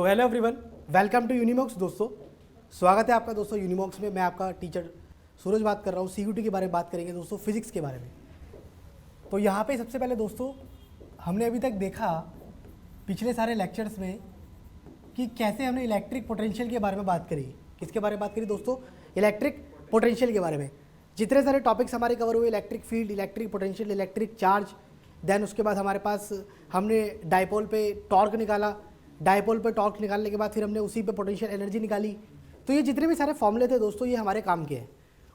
Hello everyone, welcome to Unimox. दोस्तों स्वागत है आपका दोस्तों यूनिमॉक्स में। मैं आपका टीचर सूरज बात कर रहा हूँ। सीयूटी के बारे में बात करेंगे दोस्तों, फिजिक्स के बारे में। तो यहाँ पे सबसे पहले दोस्तों हमने अभी तक देखा पिछले सारे लेक्चर्स में कि कैसे हमने इलेक्ट्रिक पोटेंशियल के बारे में बात करी। किसके बारे में बात करी दोस्तों? इलेक्ट्रिक पोटेंशियल के बारे में। जितने सारे टॉपिक्स हमारे कवर हुए, electric field, electric potential, electric charge, then उसके बाद हमारे पास हमने डायपोल पे टॉर्क निकाला। डायपोल पे टॉर्क निकालने के बाद फिर हमने उसी पे पोटेंशियल एनर्जी निकाली। तो ये जितने भी सारे फॉर्मूले थे दोस्तों, ये हमारे काम के हैं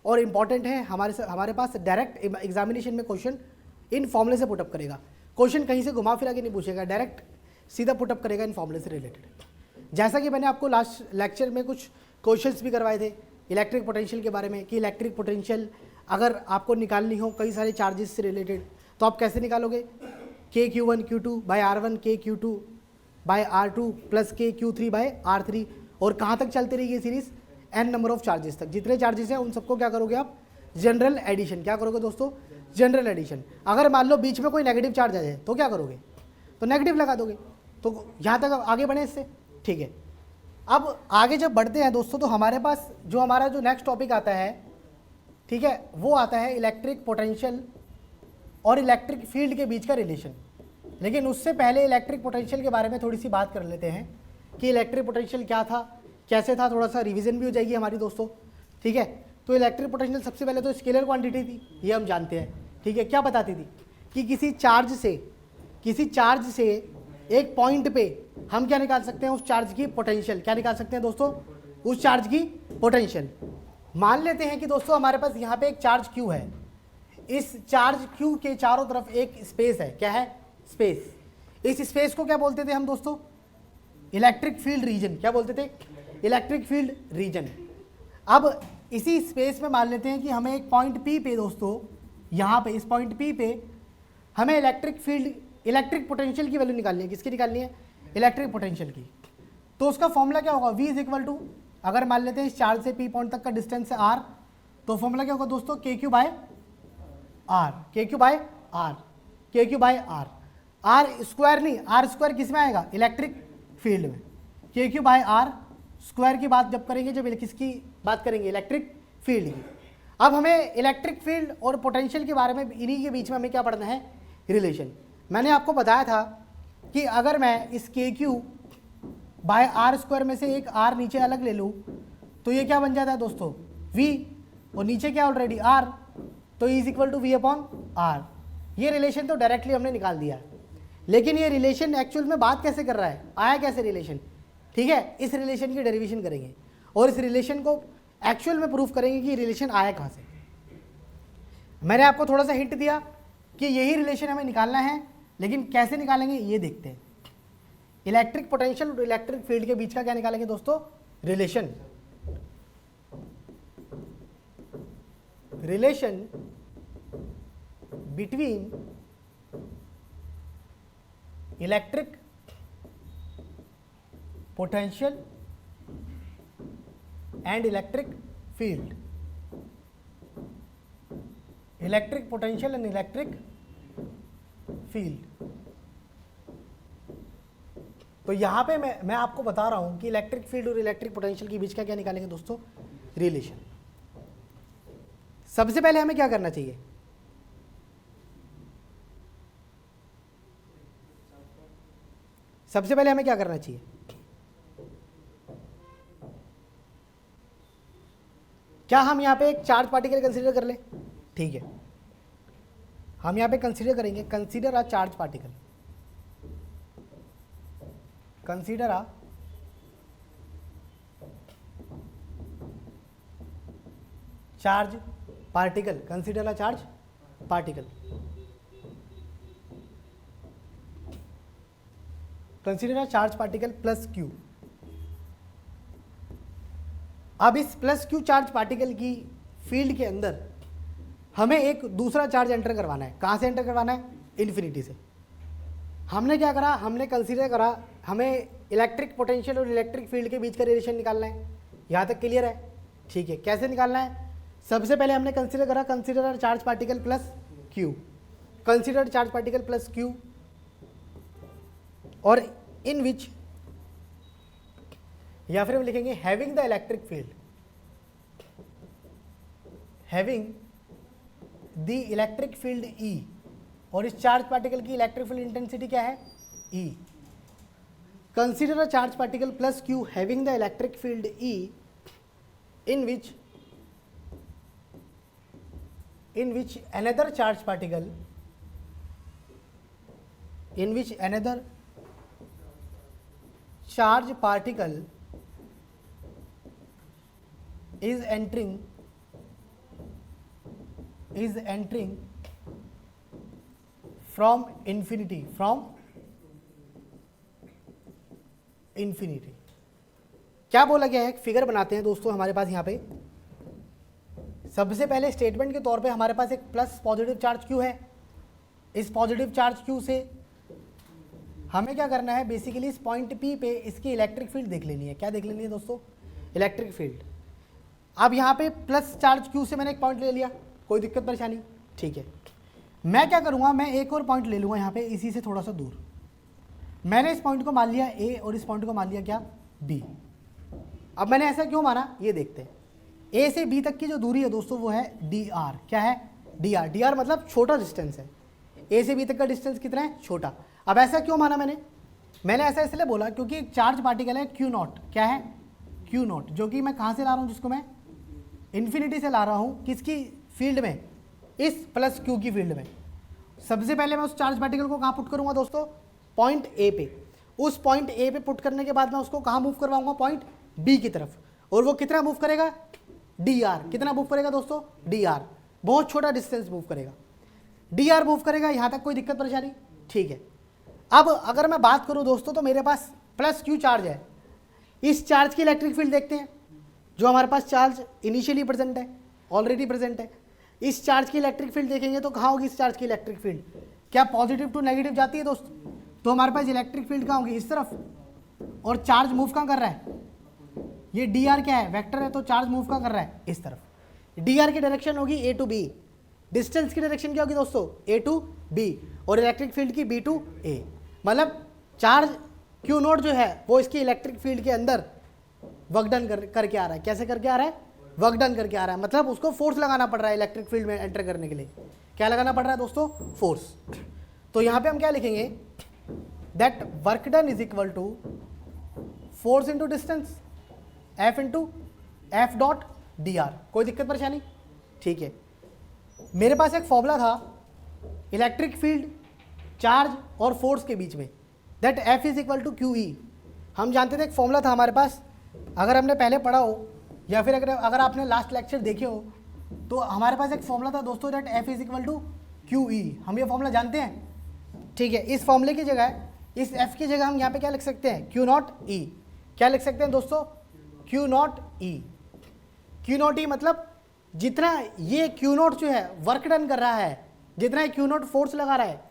और इम्पॉर्टेंट है। हमारे पास डायरेक्ट एग्जामिनेशन में क्वेश्चन इन फॉर्मूले से पुटअप करेगा। क्वेश्चन कहीं से घुमा फिरा के नहीं पूछेगा, डायरेक्ट सीधा पुटअप करेगा इन फॉर्मूले से रिलेटेड। जैसा कि मैंने आपको लास्ट लेक्चर में कुछ क्वेश्चंस भी करवाए थे इलेक्ट्रिक पोटेंशियल के बारे में कि इलेक्ट्रिक पोटेंशियल अगर आपको निकालनी हो कई सारे चार्जेस से रिलेटेड, तो आप कैसे निकालोगे? KQ1 Q2 bye R1 KQ2 bye R2 plus KQ3 bye R3। और कहाँ तक चलती रहेगी ये series? n number of charges तक। जितने चार्जेस हैं उन सबको क्या करोगे आप? General addition. क्या करोगे दोस्तों? General addition. अगर मान लो बीच में कोई नेगेटिव चार्ज आ जाए तो क्या करोगे? तो नेगेटिव लगा दोगे। तो यहाँ तक आगे बढ़े इससे, ठीक है। अब आगे जब बढ़ते हैं दोस्तों, तो हमारे पास हमारा जो नेक्स्ट टॉपिक आता है, ठीक है, वो आता है इलेक्ट्रिक पोटेंशियल और इलेक्ट्रिक फील्ड के बीच का रिलेशन। लेकिन उससे पहले इलेक्ट्रिक पोटेंशियल के बारे में थोड़ी सी बात कर लेते हैं कि इलेक्ट्रिक पोटेंशियल क्या था, कैसे था, थोड़ा सा रिवीजन भी हो जाएगी हमारी दोस्तों, ठीक है। तो इलेक्ट्रिक पोटेंशियल सबसे पहले तो स्केलर क्वांटिटी थी, ये हम जानते हैं, ठीक है। क्या बताती थी? कि किसी चार्ज से एक पॉइंट पे हम क्या निकाल सकते हैं? उस चार्ज की पोटेंशियल। क्या निकाल सकते हैं दोस्तों? उस चार्ज की पोटेंशियल। मान लेते हैं कि दोस्तों हमारे पास यहाँ पे एक चार्ज Q है। इस चार्ज Q के चारों तरफ एक स्पेस है। क्या है? स्पेस। इस स्पेस को क्या बोलते थे हम दोस्तों? Electric field region. क्या बोलते थे? Electric field region. अब इसी स्पेस में मान लेते हैं कि हमें एक पॉइंट P पे दोस्तों, यहाँ पे इस पॉइंट P पे हमें इलेक्ट्रिक पोटेंशियल की वैल्यू निकालनी है। किसकी निकालनी है? इलेक्ट्रिक पोटेंशियल की। तो उसका फॉर्मूला क्या होगा? V इज इक्वल टू, अगर मान लेते हैं इस चार्ज से P पॉइंट तक का डिस्टेंस है R, तो फॉर्मूला क्या होगा दोस्तों? KQ by R। KQ by R। KQ by R। R square नहीं, R स्क्वायर किस में आएगा? इलेक्ट्रिक फील्ड में। KQ बाय R स्क्वायर की बात जब करेंगे, जब किसकी बात करेंगे? इलेक्ट्रिक फील्ड की। अब हमें इलेक्ट्रिक फील्ड और पोटेंशियल के बारे में, इन्हीं के बीच में हमें क्या पढ़ना है? रिलेशन। मैंने आपको बताया था कि अगर मैं इस KQ बाय R स्क्वायर में से एक R नीचे अलग ले लूँ तो ये क्या बन जाता है दोस्तों? V, और नीचे क्या ऑलरेडी R, तो is equal to V upon R। ये रिलेशन तो डायरेक्टली हमने निकाल दिया है, लेकिन ये रिलेशन एक्चुअल में बात कैसे कर रहा है? आया कैसे रिलेशन? ठीक है, इस रिलेशन की डेरिवेशन करेंगे और इस रिलेशन को एक्चुअल में प्रूफ करेंगे कि रिलेशन आया कहाँ से। मैंने आपको थोड़ा सा हिंट दिया कि यही रिलेशन हमें निकालना है, लेकिन कैसे निकालेंगे ये देखते हैं। इलेक्ट्रिक पोटेंशियल और इलेक्ट्रिक फील्ड के बीच का क्या निकालेंगे दोस्तों? Relation between electric potential and electric field. Electric potential and electric field. तो यहां पे मैं आपको बता रहा हूं कि इलेक्ट्रिक फील्ड और इलेक्ट्रिक पोटेंशियल के बीच का क्या निकालेंगे दोस्तों? रिलेशन। सबसे पहले हमें क्या करना चाहिए? सबसे पहले हमें क्या करना चाहिए? क्या हम यहां पे एक चार्ज पार्टिकल कंसीडर कर लें? ठीक है, हम यहां पे कंसीडर करेंगे, consider a charge particle. Consider a charge particle. Consider a charge particle. Consider a charge particle plus Q। अब इस प्लस Q चार्ज पार्टिकल की फील्ड के अंदर हमें एक दूसरा चार्ज एंटर करवाना है। कहाँ से एंटर करवाना है? इन्फिनिटी से। हमने क्या करा? हमने कंसीडर करा हमें इलेक्ट्रिक पोटेंशियल और इलेक्ट्रिक फील्ड के बीच का रिलेशन निकालना है। यहाँ तक क्लियर है? ठीक है, कैसे निकालना है? सबसे पहले हमने कंसीडर करा consider charge particle plus Q। Consider charge particle plus Q और in which या फिर हम लिखेंगे having the electric field, having the electric field E, और इस चार्ज पार्टिकल की इलेक्ट्रिक फील्ड इंटेंसिटी क्या है E। Consider a charge particle plus Q having the electric field E in which another charge particle is entering from infinity, क्या बोला गया है, एक फिगर बनाते हैं दोस्तों हमारे पास यहाँ पे। सबसे पहले स्टेटमेंट के तौर पे हमारे पास एक प्लस पॉजिटिव चार्ज Q है। इस पॉजिटिव चार्ज Q से हमें क्या करना है, बेसिकली इस पॉइंट P पे इसकी इलेक्ट्रिक फील्ड देख लेनी है। क्या देख लेनी है दोस्तों, इलेक्ट्रिक फील्ड। अब यहाँ पे प्लस चार्ज Q से मैंने एक पॉइंट ले लिया, कोई दिक्कत परेशानी, ठीक है। मैं क्या करूँगा, मैं एक और पॉइंट ले लूँगा यहाँ पे इसी से थोड़ा सा दूर। मैंने इस पॉइंट को मान लिया A और इस पॉइंट को मान लिया क्या B। अब मैंने ऐसा क्यों माना ये देखते हैं। A से B तक की जो दूरी है दोस्तों वो है dr। क्या है dr, dr मतलब छोटा डिस्टेंस है। A से B तक का डिस्टेंस कितना है, छोटा। अब ऐसा क्यों माना मैंने ऐसा इसलिए बोला क्योंकि एक चार्ज पार्टिकल है Q0। क्या है Q0, जो कि मैं कहाँ से ला रहा हूँ, जिसको मैं इन्फिनिटी से ला रहा हूँ, किसकी फील्ड में, इस प्लस Q की फील्ड में। सबसे पहले मैं उस चार्ज पार्टिकल को कहाँ पुट करूँगा दोस्तों, पॉइंट A पे। उस पॉइंट A पे पुट करने के बाद मैं उसको कहाँ मूव करवाऊंगा, पॉइंट B की तरफ। और वो कितना मूव करेगा, dr। कितना मूव करेगा दोस्तों, dr, बहुत छोटा डिस्टेंस मूव करेगा, dr मूव करेगा। यहाँ तक कोई दिक्कत परेशानी, ठीक है। अब अगर मैं बात करूँ दोस्तों तो मेरे पास प्लस Q चार्ज है। इस चार्ज की इलेक्ट्रिक फील्ड देखते हैं, जो हमारे पास चार्ज इनिशियली प्रेजेंट है, ऑलरेडी प्रेजेंट है। इस चार्ज की इलेक्ट्रिक फील्ड देखेंगे तो कहाँ होगी इस चार्ज की इलेक्ट्रिक फील्ड, क्या पॉजिटिव टू नेगेटिव जाती है दोस्तों, तो हमारे पास इलेक्ट्रिक फील्ड कहाँ होगी, इस तरफ। और चार्ज मूव कहाँ कर रहा है, ये dr क्या है, वेक्टर है, तो चार्ज मूव कहाँ कर रहा है, इस तरफ। dr की डायरेक्शन होगी A टू B, डिस्टेंस की डायरेक्शन क्या होगी दोस्तों, A टू B, और इलेक्ट्रिक फील्ड की B टू A। मतलब चार्ज Q0 जो है वो इसकी इलेक्ट्रिक फील्ड के अंदर वर्क डन करके आ रहा है। कैसे करके आ रहा है, वर्क डन करके आ रहा है, मतलब उसको फोर्स लगाना पड़ रहा है इलेक्ट्रिक फील्ड में एंटर करने के लिए। क्या लगाना पड़ रहा है दोस्तों, फोर्स। तो यहाँ पे हम क्या लिखेंगे, that work done is equal to force into distance, F into F dot dr। कोई दिक्कत परेशानी, ठीक है। मेरे पास एक फॉर्मूला था इलेक्ट्रिक फील्ड, चार्ज और फोर्स के बीच में, that F is equal to QE। हम जानते थे एक फॉर्मूला था हमारे पास, अगर हमने पहले पढ़ा हो या फिर अगर आपने लास्ट लेक्चर देखे हो तो हमारे पास एक फॉर्मूला था दोस्तों, that F is equal to QE। हम ये फॉर्मूला जानते हैं, ठीक है। इस फॉर्मूले की जगह, इस F की जगह हम यहाँ पे क्या लिख सकते हैं, Q0E। क्या लिख सकते हैं दोस्तों, Q0E। Q0E मतलब जितना ये Q0 जो है वर्क डन कर रहा है, जितना Q0 फोर्स लगा रहा है,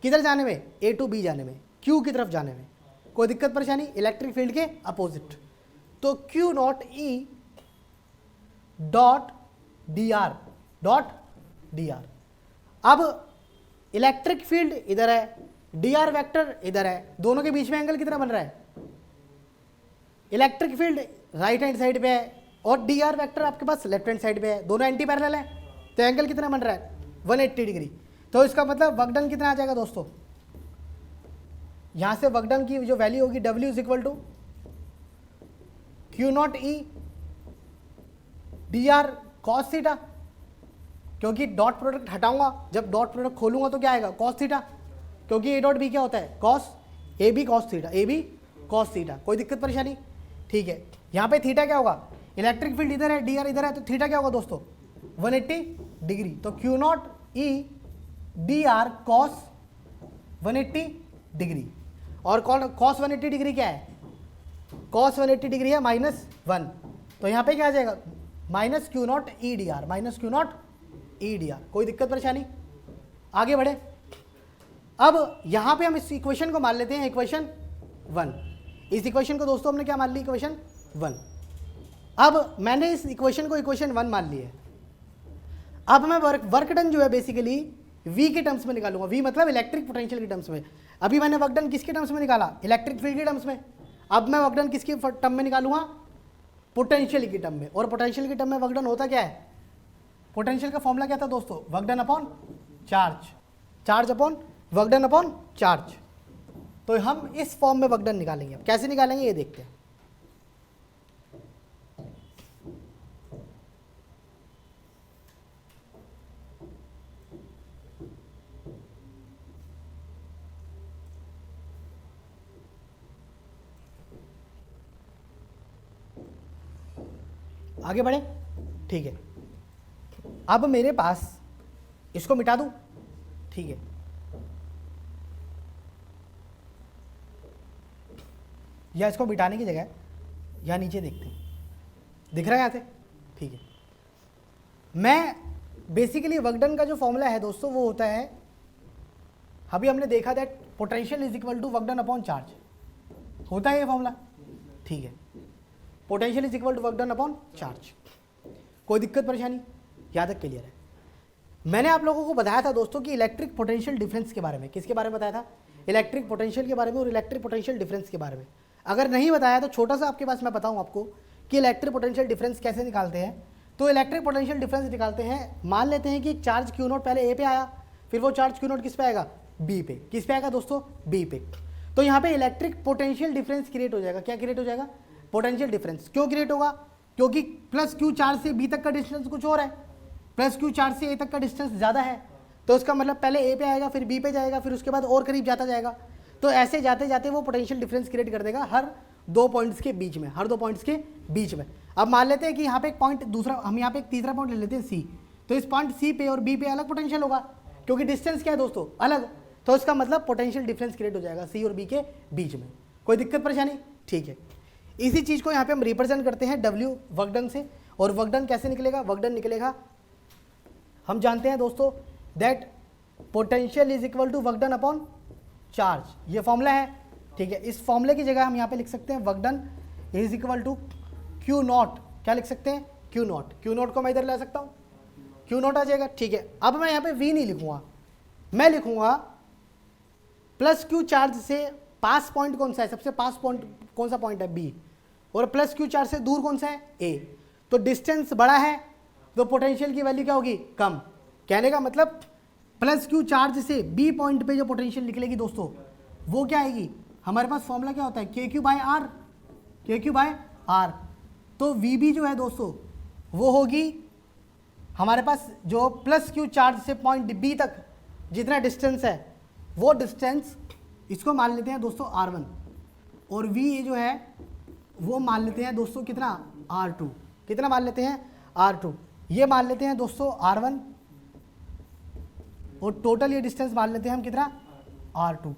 किधर जाने में, A टू B जाने में, Q की तरफ जाने में। कोई दिक्कत परेशानी, इलेक्ट्रिक फील्ड के अपोजिट। तो Q0E डॉट dr। अब इलेक्ट्रिक फील्ड इधर है, dr वेक्टर इधर है, दोनों के बीच में एंगल कितना बन रहा है, electric field right hand side पे है और dr वेक्टर आपके पास लेफ्ट हैंड साइड पे है, दोनों एंटी पैरेलल है, तो एंगल कितना बन रहा है, 180 डिग्री। तो इसका मतलब वर्क डन कितना आ जाएगा दोस्तों, यहां से वर्क डन की जो वैल्यू होगी W is equal to Q0E dr cos theta, क्योंकि डॉट प्रोडक्ट हटाऊंगा, जब डॉट प्रोडक्ट खोलूंगा तो क्या आएगा, cos थीटा, क्योंकि A डॉट B क्या होता है, cos AB cos theta, AB cos theta. कोई दिक्कत परेशानी, ठीक है। यहाँ पे थीटा क्या होगा, इलेक्ट्रिक फील्ड इधर है, dr इधर है, तो थीटा क्या होगा दोस्तों, 180 डिग्री। तो Q0E dr cos 180 डिग्री, और cos 180 डिग्री क्या है, cos 180 डिग्री है -1, तो यहाँ पे क्या आ जाएगा, minus Q0E dr, minus Q0E dr। कोई दिक्कत परेशानी, आगे बढ़े। अब यहाँ पे हम इस इक्वेशन को मान लेते हैं इक्वेशन 1। इस इक्वेशन को दोस्तों हमने क्या मान ली, इक्वेशन 1। अब मैंने इस इक्वेशन को इक्वेशन 1 मान ली है। अब मैं वर्क डन जो है बेसिकली V के टर्म्स में निकालूंगा, V मतलब इलेक्ट्रिक पोटेंशियल के टर्म्स में। अभी मैंने वर्क डन किसके टर्म्स में निकाला, इलेक्ट्रिक फील्ड के टर्म्स में। अब मैं वर्क डन किसकी टर्म में निकालूंगा, पोटेंशियल की टर्म में। और पोटेंशियल की टर्म में वर्क डन होता क्या है, पोटेंशियल का फॉर्मूला क्या था दोस्तों, work done upon charge, charge upon work done upon charge. तो हम इस फॉर्म में वर्क डन निकालेंगे। अब कैसे निकालेंगे ये देखते हैं। आगे बढ़े, ठीक है। अब मेरे पास इसको मिटा दूं, ठीक है, या इसको मिटाने की जगह या नीचे देखते हैं, दिख रहा है यहाँ से, ठीक है। मैं बेसिकली वर्क डन का जो फॉर्मूला है दोस्तों वो होता है, अभी हमने देखा that potential is equal to work done upon charge, होता है ये फॉर्मूला, ठीक है। Potential is equal to work done upon charge. कोई दिक्कत परेशानी, यहाँ तक क्लियर है। मैंने आप लोगों को बताया था दोस्तों कि इलेक्ट्रिक पोटेंशियल डिफरेंस के बारे में, किसके बारे में बताया था, इलेक्ट्रिक पोटेंशियल के बारे में और इलेक्ट्रिक पोटेंशियल डिफरेंस के बारे में। अगर नहीं बताया तो छोटा सा आपके पास मैं बताऊं आपको कि इलेक्ट्रिक पोटेंशियल डिफरेंस कैसे निकालते हैं। तो इलेक्ट्रिक पोटेंशियल डिफरेंस निकालते हैं, मान लेते हैं कि एक चार्ज क्यू नोट पहले ए पे आया, फिर वो चार्ज क्यू नोट किस पे आएगा, बी पे, किस पे आएगा दोस्तों, बी पे। तो यहाँ पे इलेक्ट्रिक पोटेंशियल डिफरेंस क्रिएट हो जाएगा। क्या क्रिएट हो जाएगा, पोटेंशियल डिफरेंस। क्यों क्रिएट होगा, क्योंकि प्लस क्यू चार्ज से बी तक का डिस्टेंस कुछ और है, प्लस क्यू चार्ज से ए तक का डिस्टेंस ज़्यादा है, तो उसका मतलब पहले ए पे आएगा, फिर बी पे जाएगा, फिर उसके बाद और करीब जाता जाएगा। तो ऐसे जाते जाते वो पोटेंशियल डिफरेंस क्रिएट कर देगा हर दो पॉइंट्स के बीच में, हर दो पॉइंट्स के बीच में। अब मान लेते हैं कि यहाँ पे एक पॉइंट दूसरा, हम यहाँ पे एक तीसरा पॉइंट ले लेते हैं सी, तो इस पॉइंट सी पे और बी पे अलग पोटेंशियल होगा, क्योंकि डिस्टेंस क्या है दोस्तों, अलग। तो इसका मतलब पोटेंशियल डिफरेंस क्रिएट हो जाएगा सी और बी के बीच में। कोई दिक्कत परेशानी, ठीक है। इसी चीज़ को यहाँ पे हम रिप्रेजेंट करते हैं डब्ल्यू वर्क डन से। और वर्क डन कैसे निकलेगा, वर्क डन निकलेगा, हम जानते हैं दोस्तों that potential is equal to work done upon charge, ये फॉर्मूला है, ठीक है। इस फॉर्मूले की जगह हम यहाँ पे लिख सकते हैं work done is equal to Q naught, क्या लिख सकते हैं, क्यू नॉट। क्यू नॉट को मैं इधर ला सकता हूँ, क्यू नॉट आ जाएगा, ठीक है। अब मैं यहाँ पे वी नहीं लिखूंगा, मैं लिखूंगा प्लस क्यू चार्ज से पास पॉइंट कौन सा है, सबसे पास पॉइंट कौन सा पॉइंट है, बी, और प्लस क्यू चार्ज से दूर कौन सा है, ए। तो डिस्टेंस बड़ा है तो पोटेंशियल की वैल्यू क्या होगी, कम। कहने का मतलब प्लस क्यू चार्ज से बी पॉइंट पे जो पोटेंशियल निकलेगी दोस्तों वो क्या आएगी, हमारे पास फॉर्मूला क्या होता है, के क्यू बाय आर, के क्यू बाय आर। तो वी बी जो है दोस्तों वो होगी हमारे पास जो प्लस क्यू चार्ज से पॉइंट बी तक जितना डिस्टेंस है वो डिस्टेंस, इसको मान लेते हैं दोस्तों R1, और V जो है वो मान लेते हैं दोस्तों कितना, R2। कितना मान लेते हैं, R2। ये मान लेते हैं दोस्तों R1, और टोटल ये डिस्टेंस मान लेते हैं हम कितना, R2।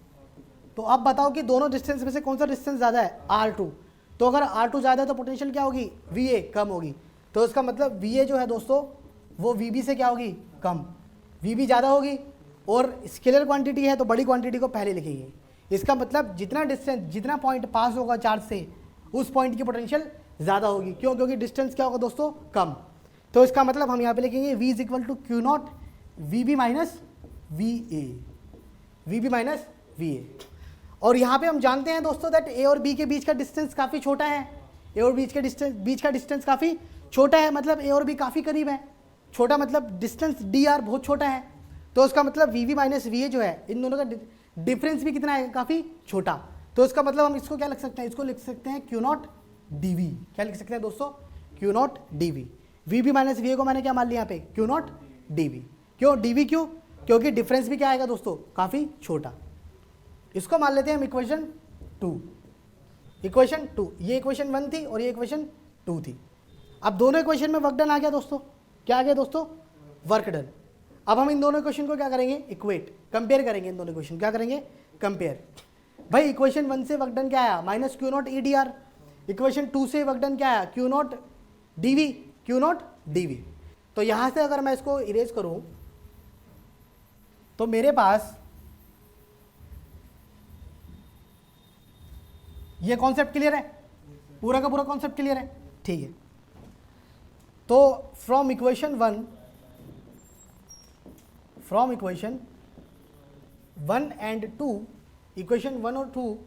तो अब बताओ कि दोनों डिस्टेंस में से कौन सा डिस्टेंस ज़्यादा है, R2। तो अगर R2 ज़्यादा है तो पोटेंशियल क्या होगी, VA कम होगी। तो इसका मतलब VA जो है दोस्तों वो VB से क्या होगी, कम। VB ज़्यादा होगी, और स्केलर क्वांटिटी है तो बड़ी क्वांटिटी को पहले लिखेंगे। इसका मतलब जितना डिस्टेंस, जितना पॉइंट पास होगा चार्ज से उस पॉइंट की पोटेंशियल ज़्यादा होगी। क्यों, क्योंकि डिस्टेंस क्या होगा दोस्तों, कम। तो इसका मतलब हम यहाँ पे लिखेंगे V is equal to Q naught VB minus VA, VB minus VA। और यहाँ पे हम जानते हैं दोस्तों दैट A और B के बीच का डिस्टेंस काफ़ी छोटा है, A और बीच का डिस्टेंस काफ़ी छोटा है, मतलब A और B काफ़ी करीब है। छोटा मतलब डिस्टेंस DR बहुत छोटा है, तो उसका मतलब VB माइनस VA जो है इन दोनों का डिफरेंस भी कितना है, काफ़ी छोटा। तो इसका मतलब हम इसको क्या लिख सकते हैं, इसको लिख सकते हैं क्यू नॉट DV। क्या लिख सकते हैं दोस्तों, q not DV। VB minus VA को मैंने क्या मान लिया यहाँ पे, क्यू नॉट DV। क्यों DV, क्यों, क्योंकि डिफरेंस भी क्या आएगा दोस्तों, काफ़ी छोटा। इसको मान लेते हैं हम इक्वेशन 2, इक्वेशन 2। ये इक्वेशन 1 थी और ये इक्वेशन 2 थी। अब दोनों इक्वेशन में वर्क डन आ गया दोस्तों, क्या आ गया दोस्तों, वर्क डन। अब हम इन दोनों इक्वेशन को क्या करेंगे, इक्वेट, कंपेयर करेंगे। इन दोनों इक्वेशन क्या करेंगे, कंपेयर। भाई इक्वेशन 1 से वर्क डन क्या आया, minus q not EDR। Equation 2 से वर्क डन क्या आया, Q not DV, Q not DV। तो यहाँ से अगर मैं इसको इरेज करूँ तो मेरे पास ये कॉन्सेप्ट क्लियर है, पूरा का पूरा कॉन्सेप्ट क्लियर है, ठीक है। तो फ्रॉम इक्वेशन 1 एंड 2, इक्वेशन 1 और 2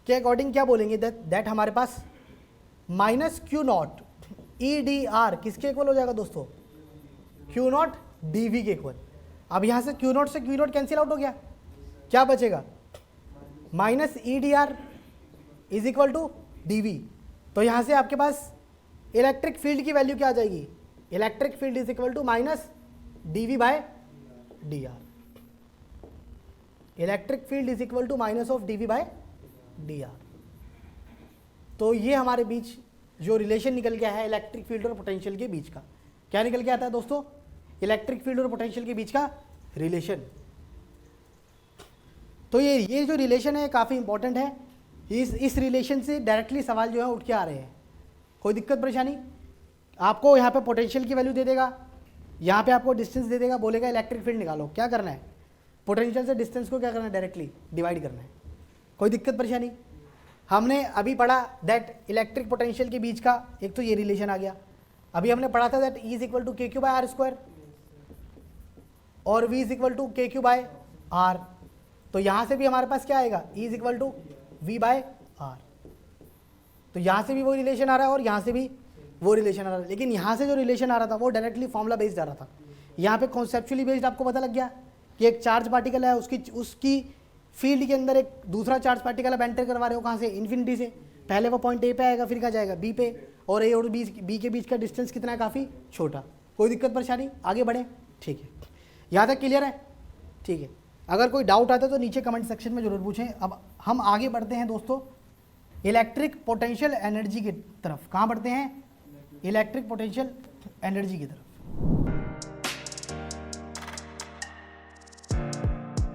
के अकॉर्डिंग क्या बोलेंगे, दैट हमारे पास minus q not E d r किसके इक्वल हो जाएगा दोस्तों, क्यू नॉट डी वी के इक्वल। अब यहाँ से क्यू नॉट से क्यू नॉट कैंसिल आउट हो गया, क्या बचेगा, minus E d r is equal to d V. तो यहाँ से आपके पास इलेक्ट्रिक फील्ड की वैल्यू क्या आ जाएगी, electric field is equal to minus d V by D r. Electric field is equal to minus of D V by D R. तो ये हमारे बीच जो रिलेशन निकल गया है इलेक्ट्रिक फील्ड और पोटेंशियल के बीच का, क्या निकल के आता है दोस्तों, इलेक्ट्रिक फील्ड और पोटेंशियल के बीच का रिलेशन। तो ये जो रिलेशन है काफ़ी इंपॉर्टेंट है। इस रिलेशन से डायरेक्टली सवाल जो है उठ के आ रहे हैं। कोई दिक्कत परेशानी, आपको यहाँ पे पोटेंशियल की वैल्यू दे देगा, यहाँ पे आपको डिस्टेंस दे देगा, बोलेगा इलेक्ट्रिक फील्ड निकालो, क्या करना है, पोटेंशियल से डिस्टेंस को क्या करना है, डायरेक्टली डिवाइड करना है। कोई दिक्कत परेशानी, हमने अभी पढ़ा दैट इलेक्ट्रिक पोटेंशियल के बीच का एक तो ये रिलेशन आ गया। अभी हमने पढ़ा था that E is equal to K Q by R square और V is equal to K Q by R. तो यहाँ से भी हमारे पास क्या आएगा, E is equal to V by R. तो यहाँ से भी वो रिलेशन आ रहा है और यहाँ से भी वो रिलेशन आ रहा है, लेकिन यहाँ से जो रिलेशन आ रहा था वो डायरेक्टली फॉर्मूला बेस्ड आ रहा था। यहाँ पे कॉन्सेप्चुअली बेस्ड आपको पता लग गया कि एक चार्ज पार्टिकल है, उसकी फील्ड के अंदर एक दूसरा चार्ज पार्टिकल आप एंटर करवा रहे हो, कहाँ से, इन्फिनिटी से। पहले वो पॉइंट ए पे आएगा, फिर कहाँ जाएगा, बी पे, और ए और बी के बीच का डिस्टेंस कितना है, काफ़ी छोटा। कोई दिक्कत परेशानी, आगे बढ़े, ठीक है, यहाँ तक क्लियर है, ठीक है। अगर कोई डाउट आता है तो नीचे कमेंट सेक्शन में जरूर पूछें। अब हम आगे बढ़ते हैं दोस्तों इलेक्ट्रिक पोटेंशियल एनर्जी की तरफ। कहाँ बढ़ते हैं, इलेक्ट्रिक पोटेंशियल एनर्जी की तरफ।